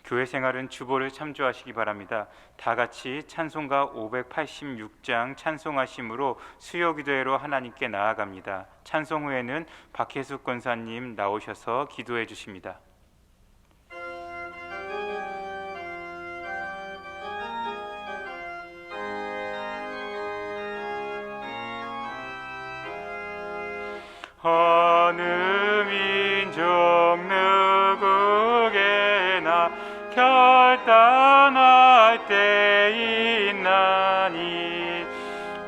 교회 생활은 주보를 참조하시기 바랍니다. 다 같이 찬송가 586장 찬송하심으로 수요기도회로 하나님께 나아갑니다. 찬송 후에는 박혜숙 권사님 나오셔서 기도해 주십니다. 어느 민족 누구에게나 결단할 때 있나니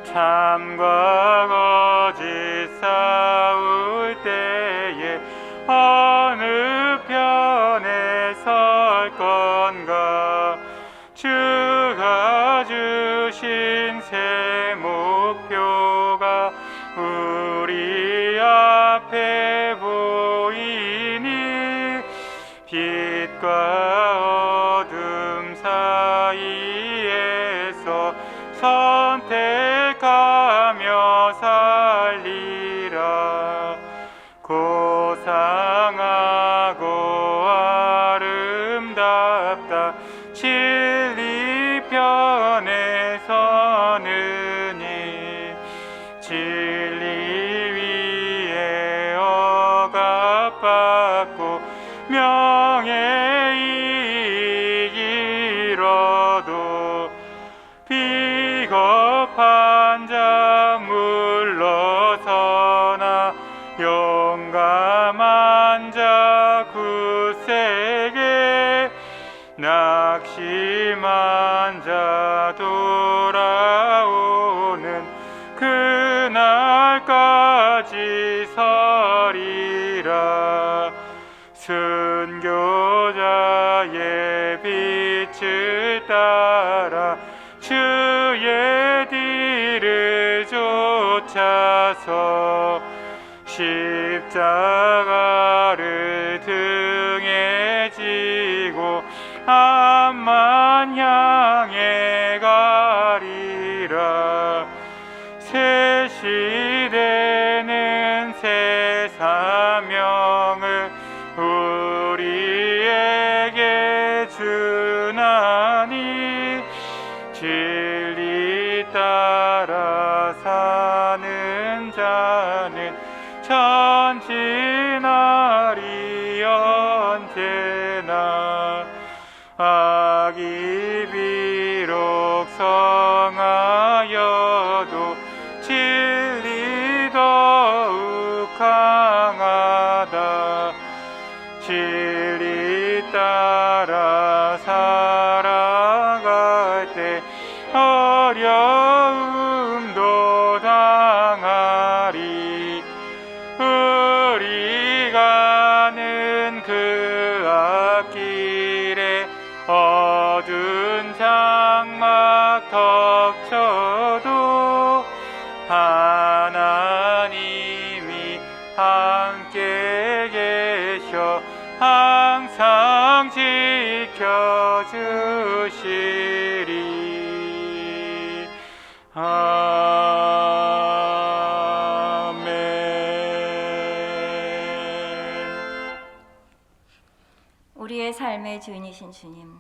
참과 거짓 싸울 때에 어느 편에 설 건가. 주가 주신 새 목표가 우리 앞에 보이니 빛과 어둠 사이에서 선택하며 살리라. 고상하고 아름답다 진리 편에 서느니 진리 위에 억압받고 명예 이익 잃어도 비겁한 자 물러서나 용감한 자 굳세게 낙심한 자 돌아오는 그날까지 서리라. 순교자의 빛을 따라 주의 뒤를 쫓아서 십자가를 등에 지고 암만 향해 가리라. 새 시대는 새 사명을 우리에게 주나니 진리 따라 사는 자는 전진하리 언제나. 악이 비록 성하여도 진리 더욱 강하다. 진리 따라 살아갈 때 어려움도 당하리. 우리 가는 그 앞길에 어두운 장막 덮쳐도 하나님이 함께 계셔 항상 지켜주시리. 아멘. 우리의 삶의 주인이신 주님,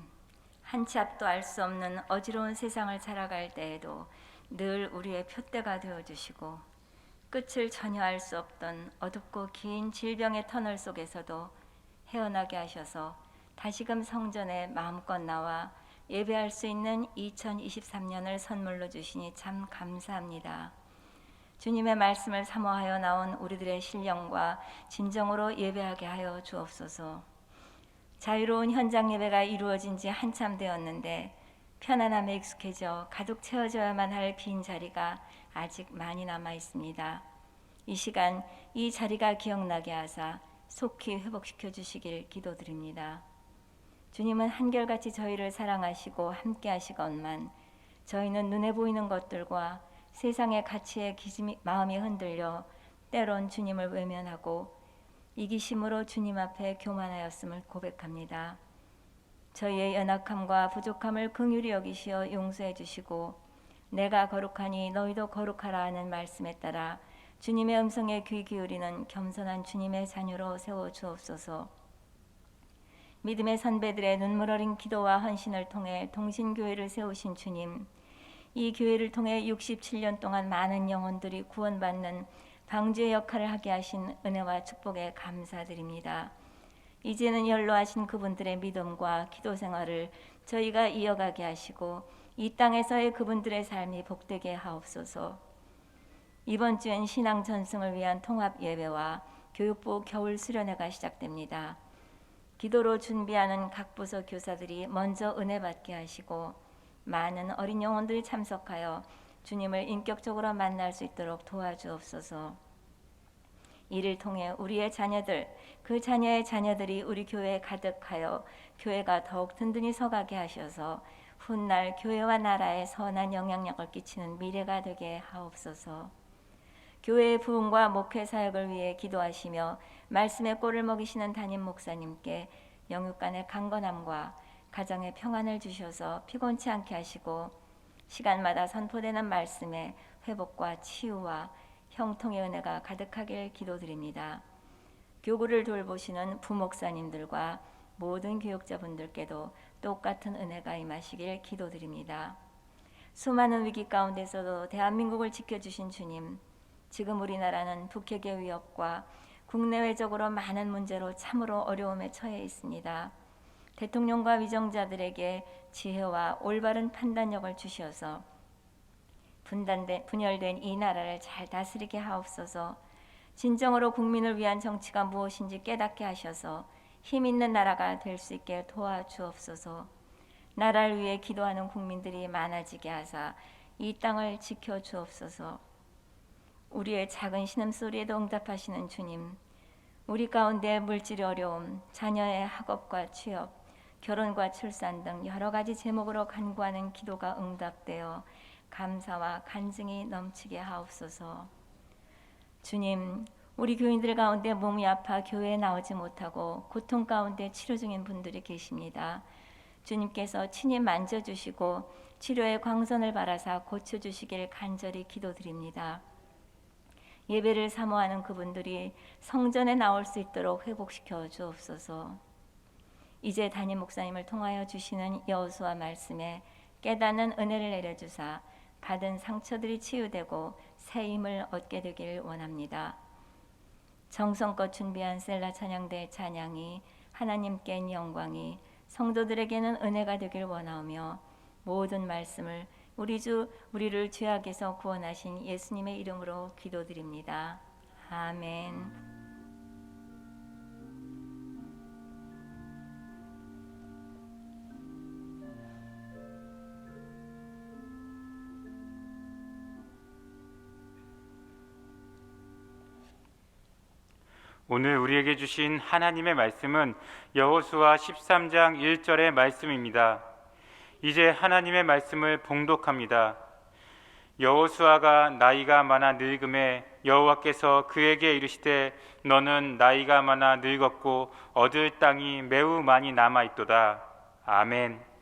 한 치 앞도 알 수 없는 어지러운 세상을 살아갈 때에도 늘 우리의 표대가 되어주시고, 끝을 전혀 알 수 없던 어둡고 긴 질병의 터널 속에서도 헤어나게 하셔서 다시금 성전에 마음껏 나와 예배할 수 있는 2023년을 선물로 주시니 참 감사합니다. 주님의 말씀을 사모하여 나온 우리들의 신령과 진정으로 예배하게 하여 주옵소서. 자유로운 현장 예배가 이루어진 지 한참 되었는데 편안함에 익숙해져 가득 채워져야만 할 빈 자리가 아직 많이 남아 있습니다. 이 시간 이 자리가 기억나게 하사 속히 회복시켜 주시길 기도드립니다. 주님은 한결같이 저희를 사랑하시고 함께 하시건만 저희는 눈에 보이는 것들과 세상의 가치에 마음이 흔들려 때론 주님을 외면하고 이기심으로 주님 앞에 교만하였음을 고백합니다. 저희의 연약함과 부족함을 긍휼히 여기시어 용서해 주시고 내가 거룩하니 너희도 거룩하라 하는 말씀에 따라 주님의 음성에 귀 기울이는 겸손한 주님의 자녀로 세워 주옵소서. 믿음의 선배들의 눈물 어린 기도와 헌신을 통해 동신교회를 세우신 주님, 이 교회를 통해 67년 동안 많은 영혼들이 구원받는 방주의 역할을 하게 하신 은혜와 축복에 감사드립니다. 이제는 연로하신 그분들의 믿음과 기도 생활을 저희가 이어가게 하시고 이 땅에서의 그분들의 삶이 복되게 하옵소서. 이번 주엔 신앙 전승을 위한 통합 예배와 교육부 겨울 수련회가 시작됩니다. 기도로 준비하는 각 부서 교사들이 먼저 은혜 받게 하시고 많은 어린 영혼들이 참석하여 주님을 인격적으로 만날 수 있도록 도와주옵소서. 이를 통해 우리의 자녀들, 그 자녀의 자녀들이 우리 교회에 가득하여 교회가 더욱 든든히 서가게 하셔서 훗날 교회와 나라에 선한 영향력을 끼치는 미래가 되게 하옵소서. 교회의 부흥과 목회 사역을 위해 기도하시며 말씀의 꼴을 먹이시는 담임 목사님께 영육간의 강건함과 가정의 평안을 주셔서 피곤치 않게 하시고 시간마다 선포되는 말씀의 회복과 치유와 형통의 은혜가 가득하길 기도드립니다. 교구를 돌보시는 부목사님들과 모든 교육자분들께도 똑같은 은혜가 임하시길 기도드립니다. 수많은 위기 가운데서도 대한민국을 지켜주신 주님, 지금 우리나라는 북핵의 위협과 국내외적으로 많은 문제로 참으로 어려움에 처해 있습니다. 대통령과 위정자들에게 지혜와 올바른 판단력을 주셔서 분열된 이 나라를 잘 다스리게 하옵소서. 진정으로 국민을 위한 정치가 무엇인지 깨닫게 하셔서 힘 있는 나라가 될 수 있게 도와주옵소서. 나라를 위해 기도하는 국민들이 많아지게 하사 이 땅을 지켜주옵소서. 우리의 작은 신음소리에도 응답하시는 주님, 우리 가운데 물질의 어려움, 자녀의 학업과 취업, 결혼과 출산 등 여러 가지 제목으로 간구하는 기도가 응답되어 감사와 간증이 넘치게 하옵소서. 주님, 우리 교인들 가운데 몸이 아파 교회에 나오지 못하고 고통 가운데 치료 중인 분들이 계십니다. 주님께서 친히 만져주시고 치료의 광선을 바라사 고쳐주시길 간절히 기도드립니다. 예배를 사모하는 그분들이 성전에 나올 수 있도록 회복시켜 주옵소서. 이제 담임 목사님을 통하여 주시는 여호수아 말씀에 깨닫는 은혜를 내려주사 받은 상처들이 치유되고 새 힘을 얻게 되길 원합니다. 정성껏 준비한 셀라 찬양대의 찬양이 하나님께는 영광이 성도들에게는 은혜가 되길 원하며 모든 말씀을 우리를 죄악에서 구원하신 예수님의 이름으로 기도드립니다. 아멘. 오늘 우리에게 주신 하나님의 말씀은 여호수아 13장 1절의 말씀입니다. 이제 하나님의 말씀을 봉독합니다. 여호수아가 나이가 많아 늙음에 여호와께서 그에게 이르시되 너는 나이가 많아 늙었고 얻을 땅이 매우 많이 남아 있도다. 아멘.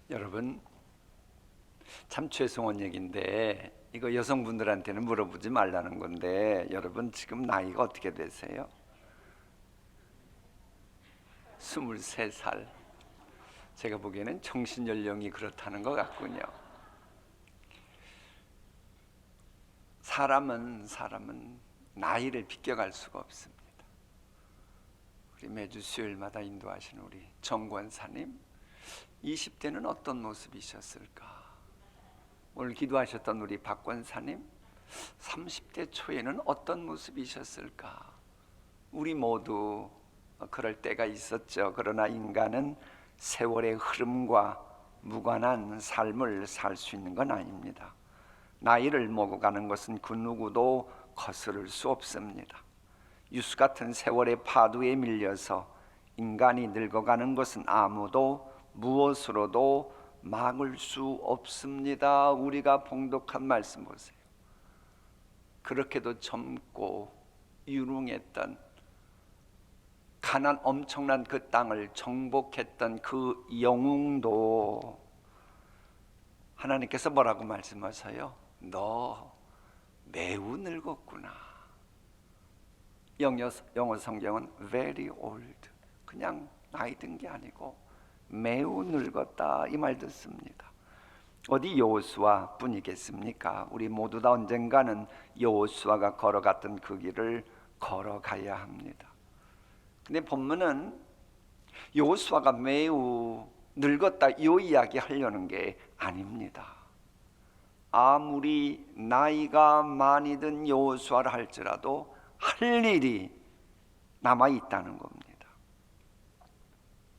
여러분, 참 죄송한 얘기인데 이거 여성분들한테는 물어보지 말라는 건데, 여러분 지금 나이가 어떻게 되세요? 23살. 제가 보기에는 정신연령이 그렇다는 것 같군요. 사람은 나이를 비껴갈 수가 없습니다. 우리 매주 수요일마다 인도하시는 우리 정권사님, 20대는 어떤 모습이셨을까? 오늘 기도하셨던 우리 박권사님, 30대 초에는 어떤 모습이셨을까? 우리 모두 그럴 때가 있었죠. 그러나 인간은 세월의 흐름과 무관한 삶을 살 수 있는 건 아닙니다. 나이를 먹어가는 것은 그 누구도 거스를 수 없습니다. 유수 같은 세월의 파도에 밀려서 인간이 늙어가는 것은 아무도 무엇으로도 막을 수 없습니다. 우리가 봉독한 말씀 보세요. 그렇게도 젊고 유능했던, 가난 엄청난 그 땅을 정복했던 그 영웅도 하나님께서 뭐라고 말씀하세요? 너 매우 늙었구나. 영어 성경은 very old, 그냥 나이 든 게 아니고 매우 늙었다, 이 말 듣습니다. 어디 여호수아 뿐이겠습니까? 우리 모두 다 언젠가는 여호수아가 걸어갔던 그 길을 걸어가야 합니다. 근데 본문은 여호수아가 매우 늙었다 이 이야기 하려는 게 아닙니다. 아무리 나이가 많이 든 여호수아를 할지라도 할 일이 남아 있다는 겁니다.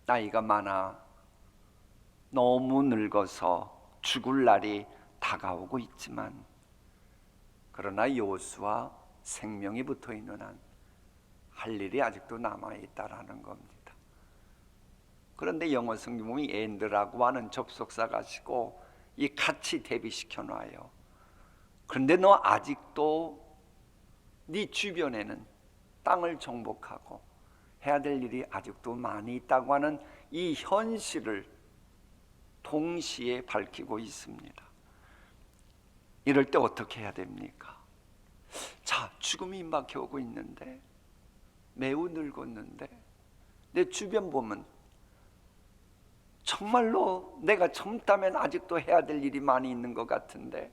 나이가 많아 너무 늙어서 죽을 날이 다가오고 있지만, 그러나 여호수아 생명이 붙어 있는 한 할 일이 아직도 남아 있다라는 겁니다. 그런데 영어 성경이 엔드라고 하는 접속사가 가지고 이 같이 대비시켜 놔요. 그런데 너 아직도 네 주변에는 땅을 정복하고 해야 될 일이 아직도 많이 있다고 하는 이 현실을 동시에 밝히고 있습니다. 이럴 때 어떻게 해야 됩니까? 자, 죽음이 임박해 오고 있는데, 매우 늙었는데, 내 주변 보면 정말로 내가 젊다면 아직도 해야 될 일이 많이 있는 것 같은데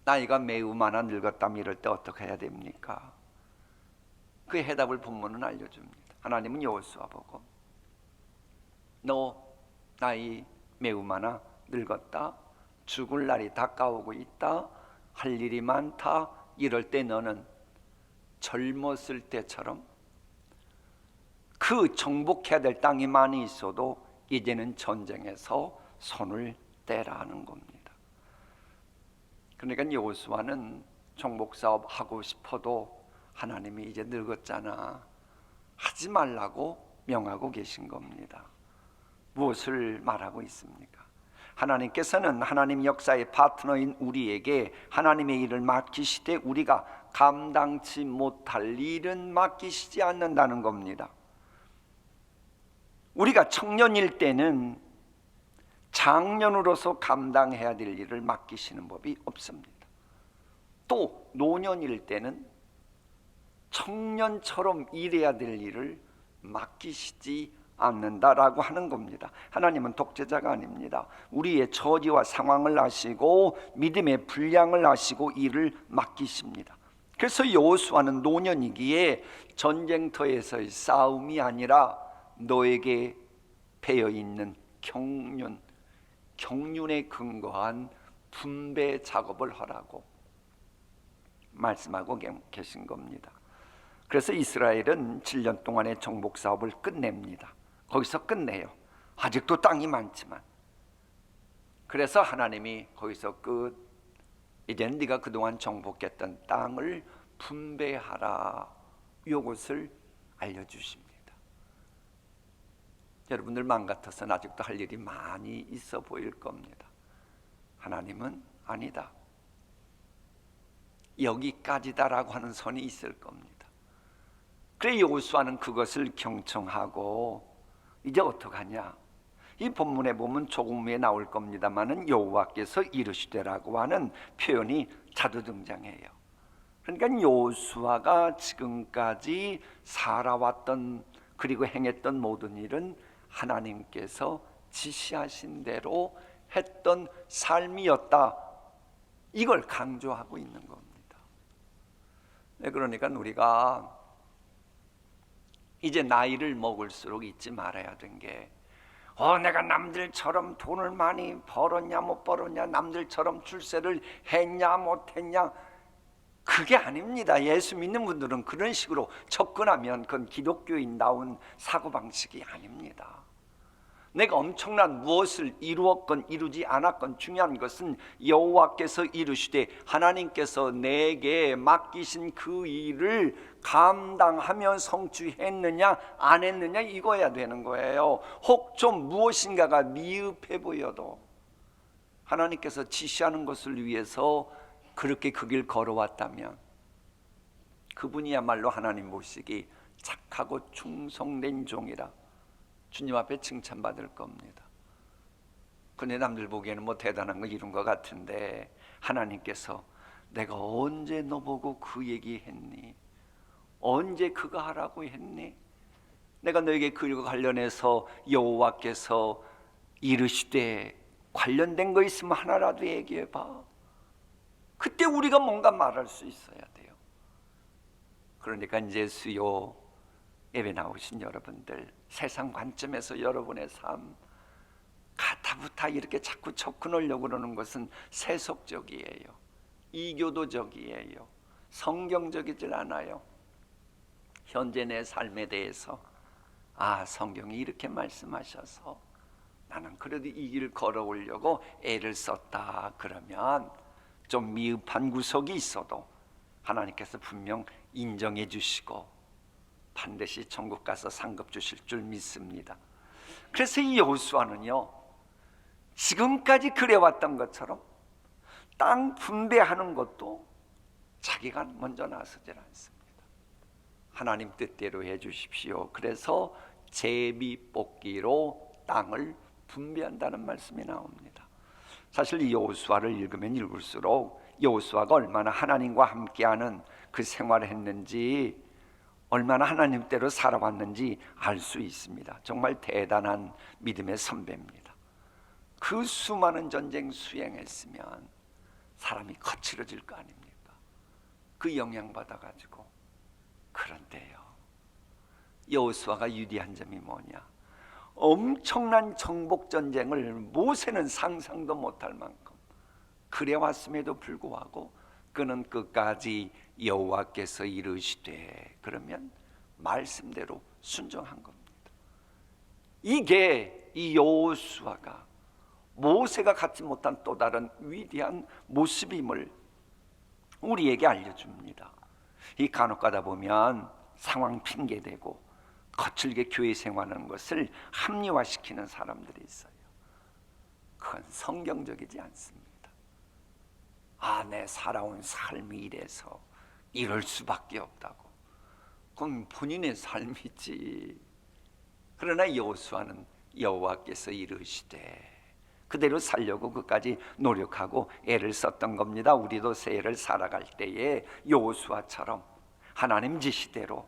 나이가 매우 많아 늙었다면 이럴 때 어떻게 해야 됩니까? 그 해답을 본문은 알려줍니다. 하나님은 여호수아 보고 너 나이 매우 많아 늙었다, 죽을 날이 다가오고 있다, 할 일이 많다, 이럴 때 너는 젊었을 때처럼 그 정복해야 될 땅이 많이 있어도 이제는 전쟁에서 손을 떼라 하는 겁니다. 그러니까 여호수아는 정복 사업 하고 싶어도 하나님이 이제 늙었잖아, 하지 말라고 명하고 계신 겁니다. 무엇을 말하고 있습니까? 하나님께서는 하나님 역사의 파트너인 우리에게 하나님의 일을 맡기시되 우리가 감당치 못할 일은 맡기시지 않는다는 겁니다. 우리가 청년일 때는 장년으로서 감당해야 될 일을 맡기시는 법이 없습니다. 또 노년일 때는 청년처럼 일해야 될 일을 맡기시지 않는다라고 하는 겁니다. 하나님은 독재자가 아닙니다. 우리의 처지와 상황을 아시고 믿음의 분량을 아시고 일을 맡기십니다. 그래서 여호수아는 노년이기에 전쟁터에서의 싸움이 아니라 너에게 배어있는 경륜에 근거한 분배 작업을 하라고 말씀하고 계신 겁니다. 그래서 이스라엘은 7년 동안의 정복 사업을 끝냅니다. 거기서 끝내요. 아직도 땅이 많지만. 그래서 하나님이 거기서 이제는 네가 그동안 정복했던 땅을 분배하라, 이것을 알려주십니다. 여러분들 마음 같아서는 아직도 할 일이 많이 있어 보일 겁니다. 하나님은 아니다, 여기까지다라고 하는 선이 있을 겁니다. 그래 여호수아는 그것을 경청하고 이제 어떡하냐, 이 본문에 보면 조금 후에 나올 겁니다만은 여호와께서 이르시되라고 하는 표현이 자주 등장해요. 그러니까 여호수아가 지금까지 살아왔던 그리고 행했던 모든 일은 하나님께서 지시하신 대로 했던 삶이었다. 이걸 강조하고 있는 겁니다. 네, 그러니까 우리가 이제 나이를 먹을수록 잊지 말아야 된 게 내가 남들처럼 돈을 많이 벌었냐 못 벌었냐, 남들처럼 출세를 했냐 못 했냐, 그게 아닙니다. 예수 믿는 분들은 그런 식으로 접근하면 그건 기독교인다운 사고방식이 아닙니다. 내가 엄청난 무엇을 이루었건 이루지 않았건 중요한 것은 여호와께서 이르시되 하나님께서 내게 맡기신 그 일을 감당하며 성취했느냐 안 했느냐 이거야 되는 거예요. 혹 좀 무엇인가가 미흡해 보여도 하나님께서 지시하는 것을 위해서 그렇게 그 길 걸어왔다면 그분이야말로 하나님 보시기 착하고 충성된 종이라 주님 앞에 칭찬받을 겁니다. 근데 남들 보기에는 뭐 대단한 거 이룬 것 같은데 하나님께서 내가 언제 너 보고 그 얘기했니? 언제 그거 하라고 했니? 내가 너에게 그일과 관련해서 여호와께서 이르시되 관련된 거 있으면 하나라도 얘기해봐. 그때 우리가 뭔가 말할 수 있어야 돼요. 그러니까 이제 수요 예배 나오신 여러분들, 세상 관점에서 여러분의 삶 가타부타 이렇게 자꾸 접근하려고 그러는 것은 세속적이에요. 이교도적이에요. 성경적이질 않아요. 현재 내 삶에 대해서 성경이 이렇게 말씀하셔서 나는 그래도 이 길을 걸어오려고 애를 썼다. 그러면 좀 미흡한 구석이 있어도 하나님께서 분명 인정해 주시고 반드시 천국 가서 상급 주실 줄 믿습니다. 그래서 이 여호수아는요, 지금까지 그래왔던 것처럼 땅 분배하는 것도 자기가 먼저 나서질 않습니다. 하나님 뜻대로 해 주십시오. 그래서 제비 뽑기로 땅을 분배한다는 말씀이 나옵니다. 사실 이 여호수아를 읽으면 읽을수록 여호수아가 얼마나 하나님과 함께하는 그 생활을 했는지, 얼마나 하나님대로 살아왔는지 알 수 있습니다. 정말 대단한 믿음의 선배입니다. 그 수많은 전쟁 수행했으면 사람이 거칠어질 거 아닙니까? 그 영향받아가지고. 그런데요, 여호수아가 유리한 점이 뭐냐? 엄청난 정복 전쟁을 모세는 상상도 못할 만큼 그래왔음에도 불구하고 그는 끝까지 여호와께서 이르시되 그러면 말씀대로 순종한 겁니다. 이게 이 여호수아가 모세가 갖지 못한 또 다른 위대한 모습임을 우리에게 알려줍니다. 이 간혹 가다 보면 상황 핑계대고 거칠게 교회 생활하는 것을 합리화시키는 사람들이 있어요. 그건 성경적이지 않습니다. 내 살아온 삶이 이래서 이럴 수밖에 없다고. 그건 본인의 삶이지. 그러나 여호수아는 여호와께서 이르시되 그대로 살려고 끝까지 노력하고 애를 썼던 겁니다. 우리도 새해를 살아갈 때에 여호수아처럼 하나님 지시대로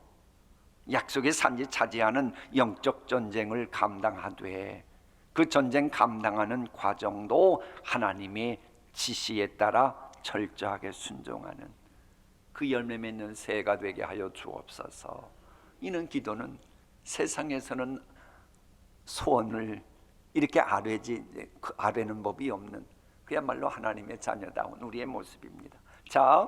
약속의 산지 차지하는 영적 전쟁을 감당하되 그 전쟁 감당하는 과정도 하나님의 지시에 따라 철저하게 순종하는 그 열매 맺는 새해가 되게 하여 주옵소서. 이는 기도는 세상에서는 소원을 이렇게 아뢰는 법이 없는 그야말로 하나님의 자녀다운 우리의 모습입니다. 자,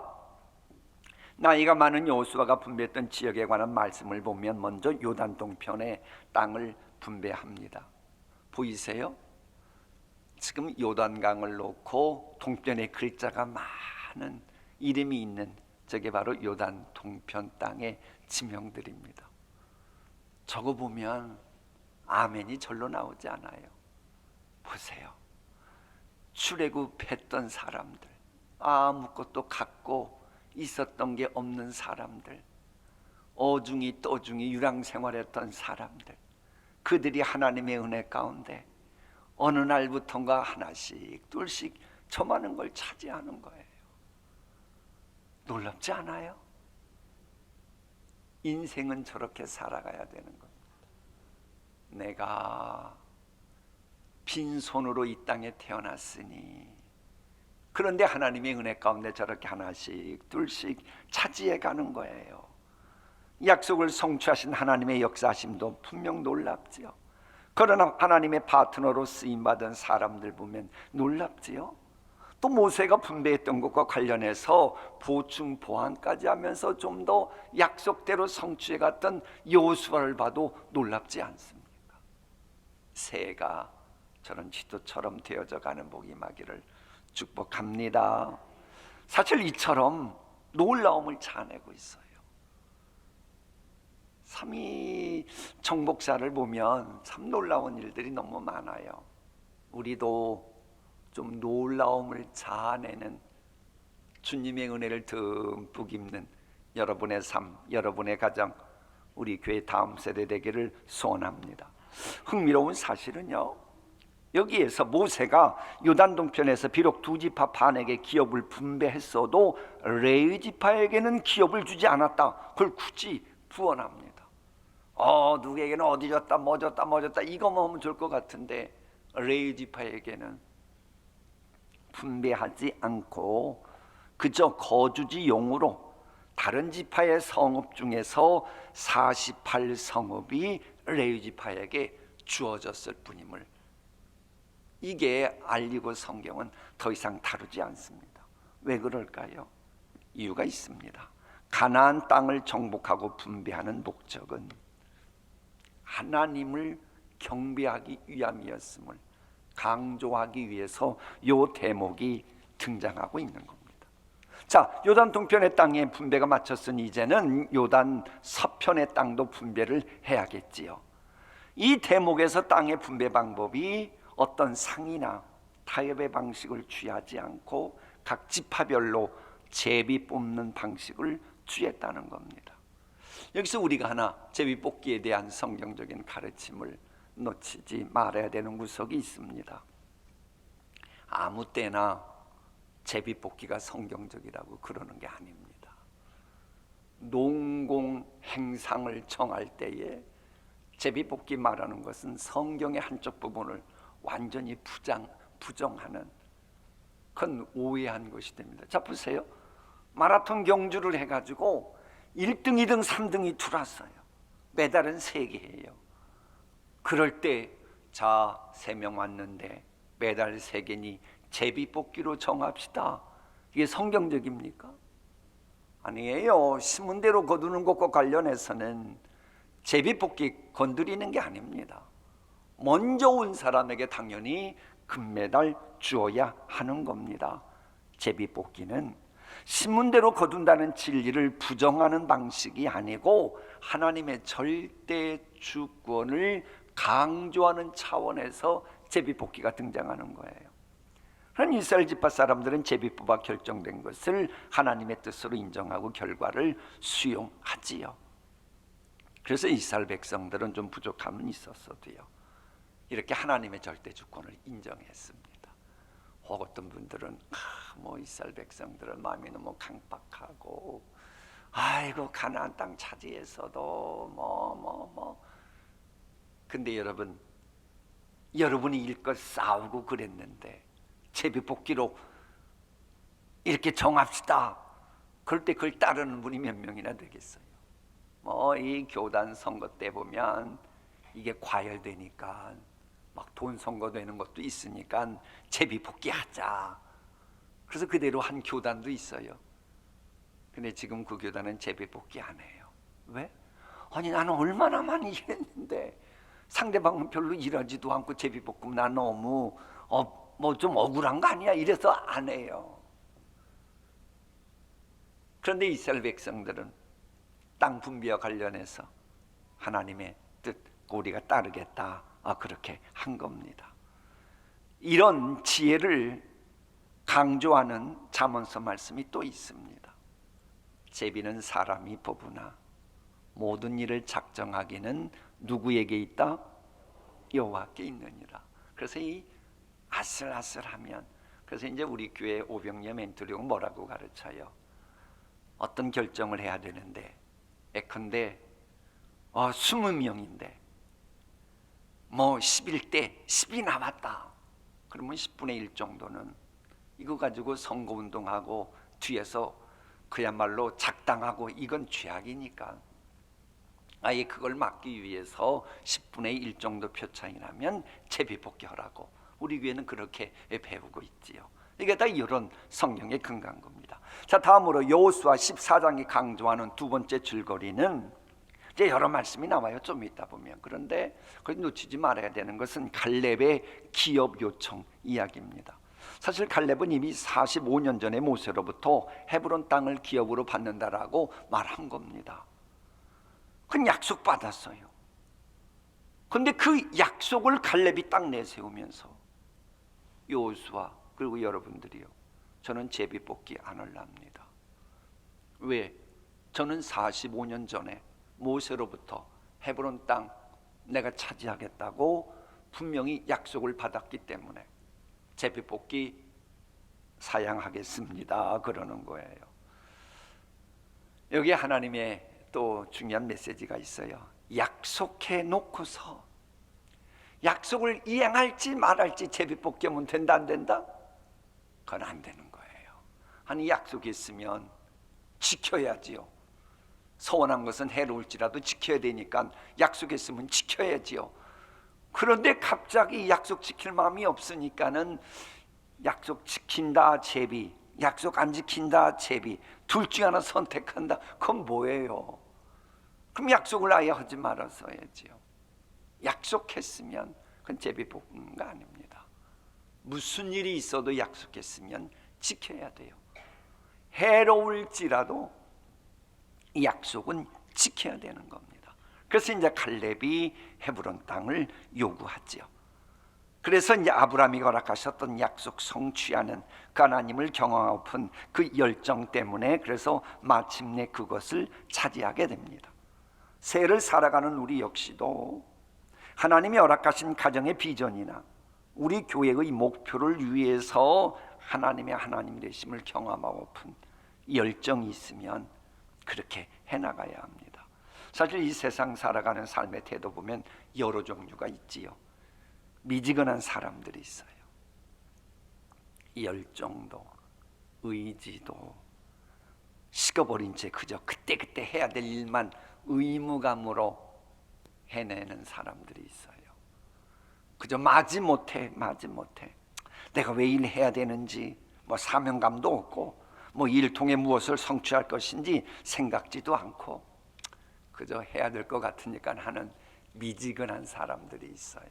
나이가 많은 여호수아가 분배했던 지역에 관한 말씀을 보면 먼저 요단 동편의 땅을 분배합니다. 보이세요? 지금 요단강을 놓고 동편에 글자가 많은 이름이 있는 저게 바로 요단 동편 땅의 지명들입니다. 저거 보면 아멘이 절로 나오지 않아요. 보세요. 출애굽했던 사람들, 아무것도 갖고 있었던 게 없는 사람들, 어중이 떠중이 유랑생활했던 사람들, 그들이 하나님의 은혜 가운데 어느 날부턴가 하나씩 둘씩 저 많은 걸 차지하는 거예요. 놀랍지 않아요? 인생은 저렇게 살아가야 되는 겁니다. 내가 빈손으로 이 땅에 태어났으니, 그런데 하나님의 은혜 가운데 저렇게 하나씩 둘씩 차지해 가는 거예요. 약속을 성취하신 하나님의 역사하심도 분명 놀랍지요. 그러나 하나님의 파트너로 쓰임받은 사람들 보면 놀랍지요. 또 모세가 분배했던 것과 관련해서 보충 보완까지 하면서 좀 더 약속대로 성취해 갔던 여호수아를 봐도 놀랍지 않습니까? 새가 저런 지도처럼 되어져 가는 복이 임하기를 축복합니다. 사실 이처럼 놀라움을 자아내고 있어요. 삼위 정복사를 보면 참 놀라운 일들이 너무 많아요. 우리도 좀 놀라움을 자아내는, 주님의 은혜를 듬뿍 입는 여러분의 삶, 여러분의 가정, 우리 교회 다음 세대 되기를 소원합니다. 흥미로운 사실은요, 여기에서 모세가 요단 동편에서 비록 두 지파 반에게 기업을 분배했어도 레위 지파에게는 기업을 주지 않았다. 그걸 굳이 부언합니다. 누구에게는 어디 줬다 뭐 줬다 뭐 줬다 이거만 하면 좋을 것 같은데 레위 지파에게는 분배하지 않고 그저 거주지용으로 다른 지파의 성읍 중에서 48성읍이 레위 지파에게 주어졌을 뿐임을, 이게 알리고 성경은 더 이상 다루지 않습니다. 왜 그럴까요? 이유가 있습니다. 가나안 땅을 정복하고 분배하는 목적은 하나님을 경배하기 위함이었음을 강조하기 위해서 이 대목이 등장하고 있는 겁니다. 자, 요단 동편의 땅의 분배가 마쳤으니 이제는 요단 서편의 땅도 분배를 해야겠지요. 이 대목에서 땅의 분배 방법이 어떤 상이나 타협의 방식을 취하지 않고 각 지파별로 제비 뽑는 방식을 취했다는 겁니다. 여기서 우리가 하나 제비뽑기에 대한 성경적인 가르침을 놓치지 말아야 되는 구석이 있습니다. 아무 때나 제비뽑기가 성경적이라고 그러는 게 아닙니다. 농공 행상을 정할 때에 제비뽑기 말하는 것은 성경의 한쪽 부분을 완전히 부정하는, 그건 오해한 것이 됩니다. 자, 보세요. 마라톤 경주를 해가지고 1등, 2등, 3등이 들어왔어요. 메달은 3개예요. 그럴 때 자, 3명 왔는데 메달 3개니 제비뽑기로 정합시다. 이게 성경적입니까? 아니에요. 신문대로 거두는 것과 관련해서는 제비뽑기 건드리는 게 아닙니다. 먼저 온 사람에게 당연히 금메달 주어야 하는 겁니다. 제비뽑기는 신문대로 거둔다는 진리를 부정하는 방식이 아니고 하나님의 절대 주권을 강조하는 차원에서 제비뽑기가 등장하는 거예요. 그런 이스라엘 지파 사람들은 제비뽑아 결정된 것을 하나님의 뜻으로 인정하고 결과를 수용하지요. 그래서 이스라엘 백성들은 좀 부족함은 있었어도요, 이렇게 하나님의 절대 주권을 인정했습니다. 어떤 분들은 이스라엘 백성들은 마음이 너무 강박하고, 아이고 가나안 땅 차지했어도 근데 여러분이 일껏 싸우고 그랬는데 제비뽑기로 이렇게 정합시다. 그럴 때 그걸 따르는 분이 몇 명이나 되겠어요? 이 교단 선거 때 보면 이게 과열되니까 막 돈 선거되는 것도 있으니까 제비뽑기 하자. 그래서 그대로 한 교단도 있어요. 근데 지금 그 교단은 제비뽑기 안 해요. 왜? 아니 나는 얼마나 많이 일했는데 상대방은 별로 일하지도 않고 제비뽑으면 나 너무 좀 억울한 거 아니야? 이래서 안 해요. 그런데 이스라엘 백성들은 땅 분배와 관련해서 하나님의 뜻 우리가 따르겠다, 그렇게 한 겁니다. 이런 지혜를 강조하는 잠언서 말씀이 또 있습니다. 제비는 사람이 뽑으나 모든 일을 작정하기는 누구에게 있다? 여호와께 있느니라. 그래서 이 아슬아슬하면, 그래서 이제 우리 교회 오병이어 멘토링은 뭐라고 가르쳐요? 어떤 결정을 해야 되는데 예컨대 20명인데 뭐 11대 10이 남았다. 그러면 10분의 1 정도는 이거 가지고 선거운동하고 뒤에서 그야말로 작당하고 이건 죄악이니까 아예 그걸 막기 위해서 10분의 1 정도 표 차이 나면 제비뽑기하라고 우리 교회는 그렇게 배우고 있지요. 이게 다 이런 성경의 근간입니다. 자, 다음으로 여호수아 14장이 강조하는 두 번째 줄거리는 이제 여러 말씀이 나와요. 좀 이따 보면. 그런데 그걸 놓치지 말아야 되는 것은 갈렙의 기업 요청 이야기입니다. 사실 갈렙은 이미 45년 전에 모세로부터 헤브론 땅을 기업으로 받는다라고 말한 겁니다. 그건 약속받았어요. 그런데 그 약속을 갈렙이 딱 내세우면서 여호수아 그리고 여러분들이요, 저는 제비뽑기 안 할랍니다. 왜? 저는 45년 전에 모세로부터 헤브론 땅 내가 차지하겠다고 분명히 약속을 받았기 때문에 제비뽑기 사양하겠습니다 그러는 거예요. 여기 하나님의 또 중요한 메시지가 있어요. 약속해 놓고서 약속을 이행할지 말할지 제비뽑기하면 된다 안 된다? 그건 안 되는 거예요. 아니 약속이 있으면 지켜야지요. 서운한 것은 해로울지라도 지켜야 되니까 약속했으면 지켜야지요. 그런데 갑자기 약속 지킬 마음이 없으니까는 약속 지킨다 제비, 약속 안 지킨다 제비, 둘 중 하나 선택한다. 그건 뭐예요? 그럼 약속을 아예 하지 말았어야지요. 약속했으면 그건 제비 뽑는 거 아닙니다. 무슨 일이 있어도 약속했으면 지켜야 돼요. 해로울지라도 이 약속은 지켜야 되는 겁니다. 그래서 이제 갈렙이 헤브론 땅을 요구하지요. 그래서 이제 아브라함이 허락하셨던 약속 성취하는 그 하나님을 경험하고픈 그 열정 때문에 그래서 마침내 그것을 차지하게 됩니다. 새해를 살아가는 우리 역시도 하나님이 허락하신 가정의 비전이나 우리 교회의 목표를 위해서 하나님의 하나님 되심을 경험하고픈 열정이 있으면 그렇게 해나가야 합니다. 사실 이 세상 살아가는 삶의 태도 보면 여러 종류가 있지요. 미지근한 사람들이 있어요. 열정도 의지도 식어버린 채 그저 그때그때 해야 될 일만 의무감으로 해내는 사람들이 있어요. 그저 마지못해 내가 왜 일해야 되는지 뭐 사명감도 없고 뭐 일 통해 무엇을 성취할 것인지 생각지도 않고 그저 해야 될 것 같으니까 하는 미지근한 사람들이 있어요.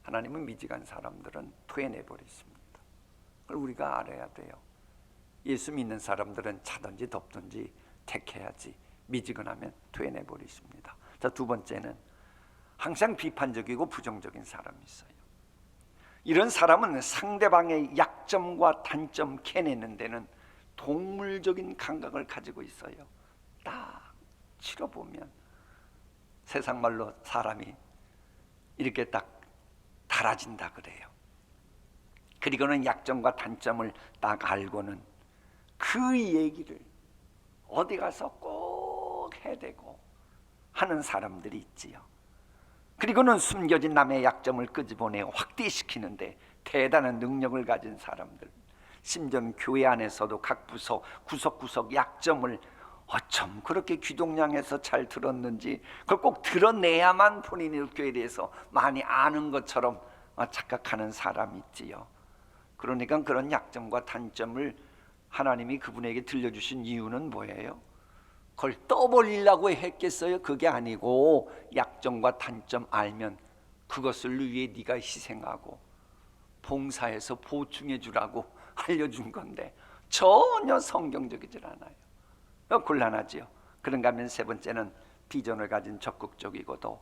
하나님은 미지근한 사람들은 토해내버리십니다. 그걸 우리가 알아야 돼요. 예수 믿는 사람들은 차든지 덥든지 택해야지 미지근하면 토해내버리십니다. 자, 두 번째는 항상 비판적이고 부정적인 사람이 있어요. 이런 사람은 상대방의 약점과 단점 캐내는 데는 동물적인 감각을 가지고 있어요. 딱 치러보면 세상 말로 사람이 이렇게 딱 달아진다 그래요. 그리고는 약점과 단점을 딱 알고는 그 얘기를 어디 가서 꼭 해대고 하는 사람들이 있지요. 그리고는 숨겨진 남의 약점을 끄집어내 확대시키는데 대단한 능력을 가진 사람들, 심지어 교회 안에서도 각 부서 구석구석 약점을 어쩜 그렇게 귀동냥해서 잘 들었는지 그걸 꼭 드러내야만 본인이 교회에 대해서 많이 아는 것처럼 착각하는 사람이 있지요. 그러니까 그런 약점과 단점을 하나님이 그분에게 들려주신 이유는 뭐예요? 그걸 떠벌리려고 했겠어요? 그게 아니고 약점과 단점 알면 그것을 위해 네가 희생하고 봉사해서 보충해 주라고 알려준 건데 전혀 성경적이질 않아요. 곤란하지요. 그런가 하면 세 번째는 비전을 가진 적극적이고도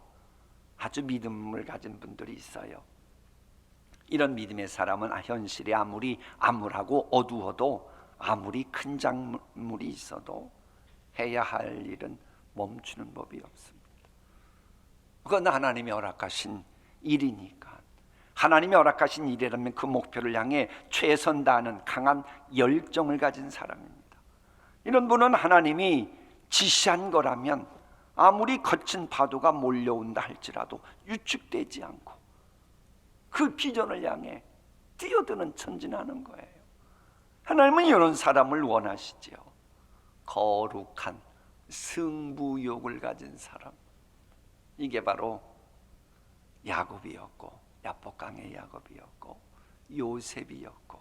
아주 믿음을 가진 분들이 있어요. 이런 믿음의 사람은 현실이 아무리 암울하고 어두워도 아무리 큰 작물이 있어도 해야 할 일은 멈추는 법이 없습니다. 그건 하나님이 허락하신 일이니까 하나님이 허락하신 일이라면 그 목표를 향해 최선 다하는 강한 열정을 가진 사람입니다. 이런 분은 하나님이 지시한 거라면 아무리 거친 파도가 몰려온다 할지라도 유축되지 않고 그 비전을 향해 뛰어드는 전진하는 거예요. 하나님은 이런 사람을 원하시지요. 거룩한 승부욕을 가진 사람. 이게 바로 야곱이었고, 야복강의 야곱이었고, 요셉이었고,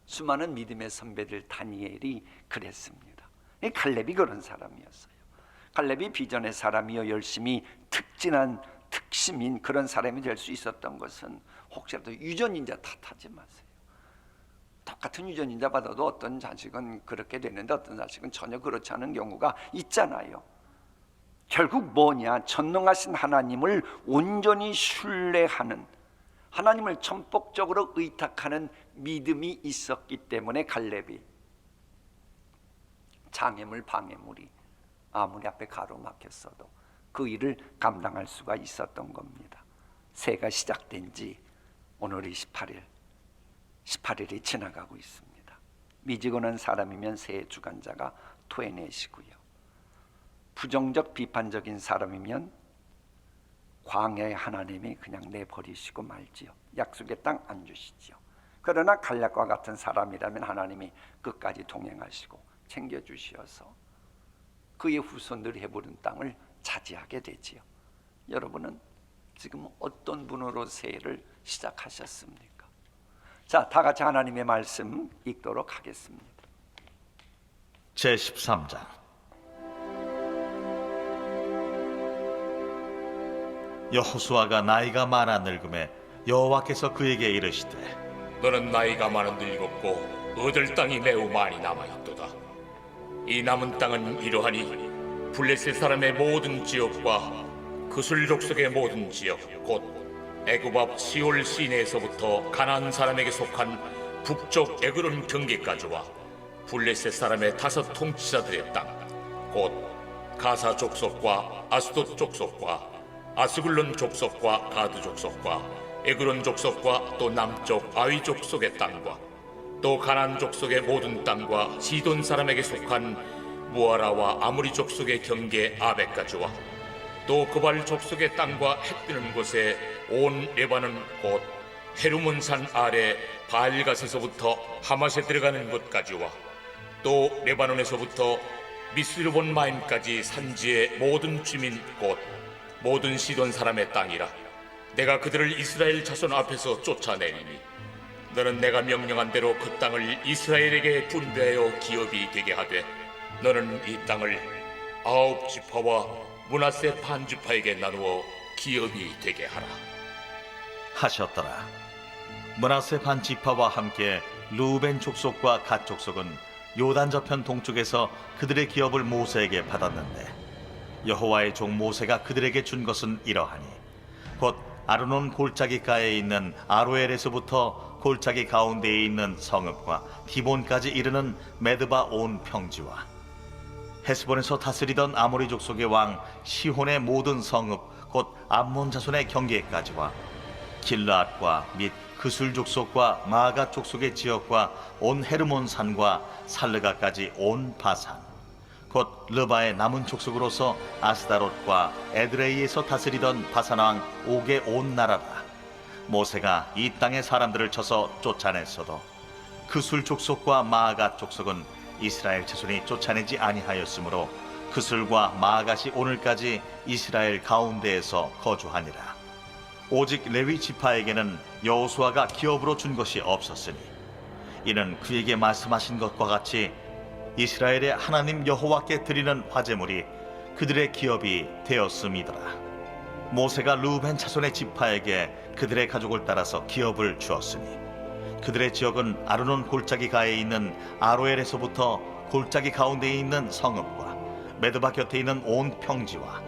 수많은 믿음의 선배들 다니엘이 그랬습니다. 갈렙이 그런 사람이었어요. 갈렙이 비전의 사람이요 열심히 특진한 특심인 그런 사람이 될 수 있었던 것은 혹시라도 유전인자 탓하지 마세요. 똑같은 유전인자 받아도 어떤 자식은 그렇게 되는데 어떤 자식은 전혀 그렇지 않은 경우가 있잖아요. 결국 뭐냐? 전능하신 하나님을 온전히 신뢰하는, 하나님을 전폭적으로 의탁하는 믿음이 있었기 때문에 갈렙이 장애물 방해물이 아무리 앞에 가로막혔어도 그 일을 감당할 수가 있었던 겁니다. 새해가 시작된 지 오늘이 18일이 지나가고 있습니다. 미지근한 사람이면 새해 주관자가 토해내시고요, 부정적 비판적인 사람이면 광야의 하나님이 그냥 내버리시고 말지요. 약속의 땅 안 주시지요. 그러나 갈렙과 같은 사람이라면 하나님이 끝까지 동행하시고 챙겨주시어서 그의 후손들이 해부른 땅을 차지하게 되지요. 여러분은 지금 어떤 분으로 새해를 시작하셨습니까? 자, 다 같이 하나님의 말씀 읽도록 하겠습니다. 제13장. 여호수아가 나이가 많아 늙음에 여호와께서 그에게 이르시되 너는 나이가 많아 늙었고 얻을 땅이 매우 많이 남아있도다. 이 남은 땅은 이러하니 블레셋 사람의 모든 지역과 그술 족속의 모든 지역, 곧 애굽 앞 시올 시내에서부터 가나안 사람에게 속한 북쪽 에그론 경계까지와 블레셋 사람의 5 통치자들의 땅, 곧 가사 족속과 아스돗 족속과 아스글론 족속과 가드 족속과 에그론 족속과 또 남쪽 아위 족속의 땅과 또 가나안 족속의 모든 땅과 시돈 사람에게 속한 무아라와 아무리 족속의 경계 아벡까지와 또 그발 족속의 땅과 해 뜨는 곳에 온 레바논 곧 헤르몬 산 아래 바알갓에서부터 하맛에 들어가는 곳까지와 또 레바논에서부터 미스르본 마임까지 산지의 모든 주민 곧 모든 시돈 사람의 땅이라. 내가 그들을 이스라엘 자손 앞에서 쫓아내리니 너는 내가 명령한 대로 그 땅을 이스라엘에게 분배하여 기업이 되게 하되 너는 이 땅을 9 지파와 므낫세 반 지파에게 나누어 기업이 되게 하라 하셨더라. 므낫세 반 지파와 함께 르우벤 족속과 갓 족속은 요단 저편 동쪽에서 그들의 기업을 모세에게 받았는데 여호와의 종 모세가 그들에게 준 것은 이러하니 곧 아르논 골짜기가에 있는 아로엘에서부터 골짜기 가운데에 있는 성읍과 디본까지 이르는 메드바 온 평지와 헤스본에서 다스리던 아모리 족속의 왕 시혼의 모든 성읍 곧 암몬 자손의 경계까지와 길르앗과 및 그술 족속과 마가 족속의 지역과 온 헤르몬 산과 살르가까지 온 바산 곧 르바의 남은 족속으로서 아스다롯과 에드레이에서 다스리던 바산 왕 옥의 온 나라라. 모세가 이 땅의 사람들을 쳐서 쫓아냈어도 그술 족속과 마아갓 족속은 이스라엘 자손이 쫓아내지 아니하였으므로 그술과 마아갓이 오늘까지 이스라엘 가운데에서 거주하니라. 오직 레위 지파에게는 여호수아가 기업으로 준 것이 없었으니 이는 그에게 말씀하신 것과 같이 이스라엘의 하나님 여호와께 드리는 화제물이 그들의 기업이 되었음이더라. 모세가 르우벤 자손의 지파에게 그들의 가족을 따라서 기업을 주었으니 그들의 지역은 아르논 골짜기 가에 있는 아로엘에서부터 골짜기 가운데에 있는 성읍과 메드바 곁에 있는 온 평지와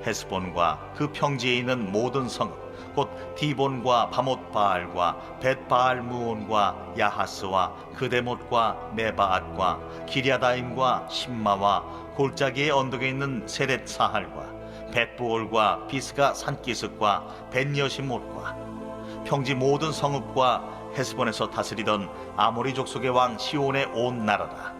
헤스본과 그 평지에 있는 모든 성읍 곧 디본과 바못 바알과 벳 바알 무온과 야하스와 그데못과 메바앗과 기랴다임과 심마와 골짜기의 언덕에 있는 세렛 사할과 벳부올과 비스가 산기슭과 벳여시못과 평지 모든 성읍과 헤스본에서 다스리던 아모리 족속의 왕 시온의 온 나라라.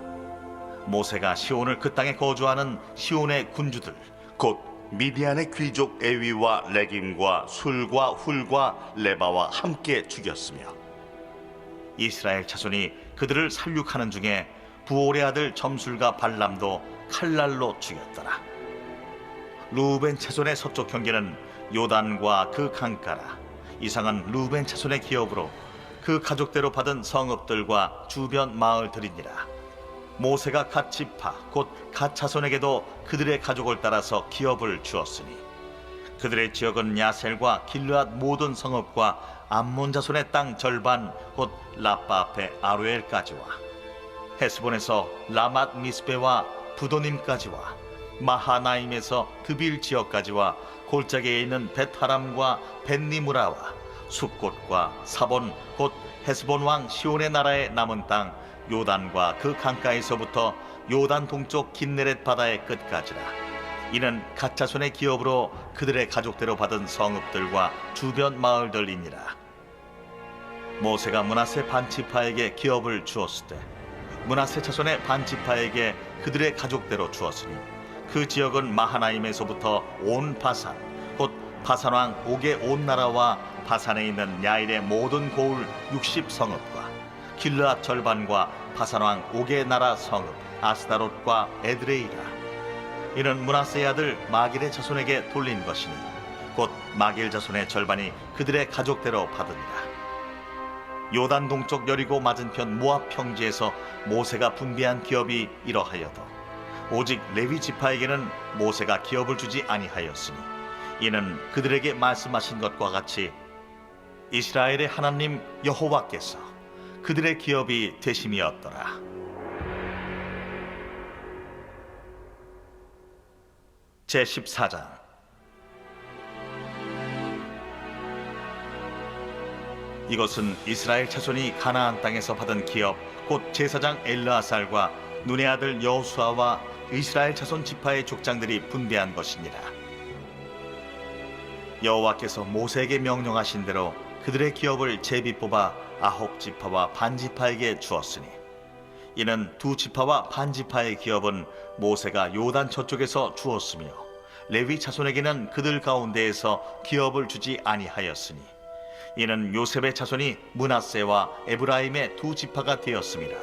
모세가 시온을 그 땅에 거주하는 시온의 군주들 곧 미디안의 귀족 에위와 레김과 술과 훌과 레바와 함께 죽였으며 이스라엘 자손이 그들을 살육하는 중에 부올의 아들 점술과 발람도 칼날로 죽였더라. 루벤 자손의 서쪽 경계는 요단과 그 강가라. 이상은 루벤 자손의 기업으로 그 가족대로 받은 성읍들과 주변 마을들이니라. 모세가 갓 지파 곧 갓 자손에게도 그들의 가족을 따라서 기업을 주었으니 그들의 지역은 야셀과 길르앗 모든 성읍과 암몬 자손의 땅 절반 곧 라빠 앞에 아루엘까지와 헤스본에서 라맛 미스베와 부도님까지와 마하나임에서 드빌 지역까지와 골짜기에 있는 벳하람과 벳니무라와 숲곳과 사본 곧 헤스본 왕 시온의 나라의 남은 땅 요단과 그 강가에서부터 요단 동쪽 긴네렛 바다의 끝까지라. 이는 갓 자손의 기업으로 그들의 가족대로 받은 성읍들과 주변 마을들이니라. 모세가 므낫세 반지파에게 기업을 주었을 때 므낫세 자손의 반지파에게 그들의 가족대로 주었으니 그 지역은 마하나임에서부터 온 바산 곧 바산 왕 옥의 온 나라와 바산에 있는 야일의 모든 고을 60성읍과 길르앗 절반과 바산 왕 옥의 나라 성읍 아스다롯과 에드레이라. 이는 므낫세의 아들 마길의 자손에게 돌린 것이니 곧 마길 자손의 절반이 그들의 가족대로 받으니라. 요단 동쪽 여리고 맞은편 모압 평지에서 모세가 분배한 기업이 이러하여도 오직 레위 지파에게는 모세가 기업을 주지 아니하였으니 이는 그들에게 말씀하신 것과 같이 이스라엘의 하나님 여호와께서 그들의 기업이 되심이었더라. 제14장. 이것은 이스라엘 자손이 가나안 땅에서 받은 기업 곧 제사장 엘르아살과 눈의 아들 여호수아와 이스라엘 자손 지파의 족장들이 분배한 것이니라. 여호와께서 모세에게 명령하신 대로 그들의 기업을 제비 뽑아 아홉 지파와 반 지파에게 주었으니 이는 두 지파와 반 지파의 기업은 모세가 요단 저쪽에서 주었으며 레위 자손에게는 그들 가운데에서 기업을 주지 아니하였으니 이는 요셉의 자손이 므낫세와 에브라임의 두 지파가 되었습니다.